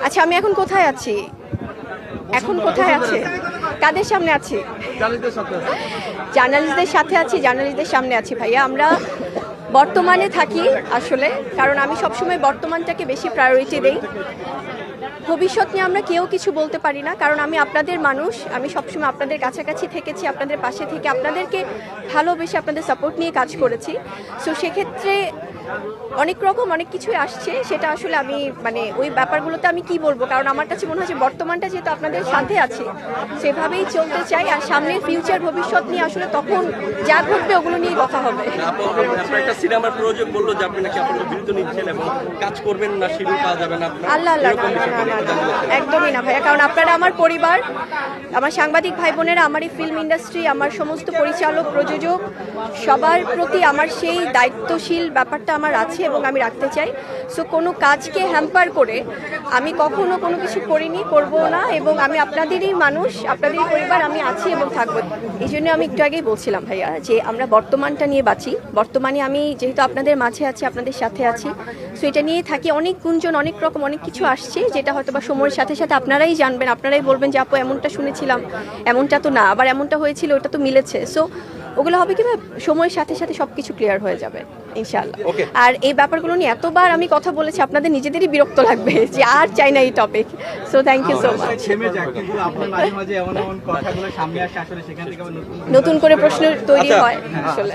আচ্ছা, আমি এখন কোথায় আছি? এখন কোথায় আছে? কাদের সামনে আছি? জার্নালিস্টদের সাথে আছি, জার্নালিস্টদের সামনে আছি ভাইয়া। আমরা বর্তমানে থাকি আসলে, কারণ আমি সবসময় বর্তমানটাকে বেশি প্রায়োরিটি দেই। ভবিষ্যৎ নিয়ে আমরা কেউ কিছু বলতে পারি না, কারণ আমি আপনাদের মানুষ। আমি সবসময় আপনাদের কাছাকাছি থেকেছি, আপনাদের পাশে থেকে আপনাদেরকে ভালোবেসে আপনাদের সাপোর্ট নিয়ে কাজ করেছি। সো সেক্ষেত্রে অনেক রকম অনেক কিছুই আসছে, সেটা আসলে আমি মানে ওই ব্যাপারগুলোতে আমি কি বলবো, কারণ আমার কাছে মনে হয় যে বর্তমানটা যেহেতু আপনাদের সাথে আছি সেভাবেই চলতে চাই। আর সামনের ফিউচার ভবিষ্যৎ নিয়ে আসলে তখন যা ঘটবে ওগুলো নিয়ে কথা হবে। একটা সিনেমার প্রযোজক বললো যে আপনি নাকি আপনাদের বিরুদ্ধে নিচ্ছেন এবং কাজ করবেন না, শিডিউল পাওয়া যাবে না। আল্লাহ আল্লাহ, একদমই না ভাইয়া, কারণ আপনারা আমার পরিবার, আমার সাংবাদিক ভাই বোনেরা, আমার এই ফিল্ম ইন্ডাস্ট্রি, আমার সমস্ত পরিচালক প্রযোজক সবার প্রতি আমার সেই দায়িত্বশীল ব্যাপারটা আমার আছে এবং আমি রাখতে চাই। সো কোনো কাজকে হ্যাম্পার করে আমি কখনো কোনো কিছু করিনি, করবো না, এবং আমি আপনাদেরই মানুষ, আপনাদেরই পরিবার, আমি আছি এবং থাকবো। এই জন্য আমি একটু আগেই বলছিলাম ভাইয়া যে আমরা বর্তমানটা নিয়ে বাঁচি। বর্তমানে আমি যেহেতু আপনাদের মাঝে আছি, আপনাদের সাথে আছি, সো এটা নিয়ে থাকি। অনেক গুঞ্জন, অনেক রকম অনেক কিছু আসছে, যেটা হয়তো বা সময়ের সাথে সাথে আপনারাই জানবেন, আপনারাই বলবেন যে আপু এমনটা শুনেছিলাম, এমনটা তো না, আবার এমনটা হয়েছিল, ওটা তো মিলেছে। সো ওগুলো হবে কি সময়ের সাথে সাথে সবকিছু ক্লিয়ার হয়ে যাবে ইনশাআল্লাহ। আর এই ব্যাপারগুলো নিয়ে এতবার আমি কথা বলেছি, আপনাদের নিজেদেরই বিরক্ত লাগবে যে আর চাই না এই topic. So thank you so much. নতুন করে প্রশ্ন তৈরি হয় আসলে।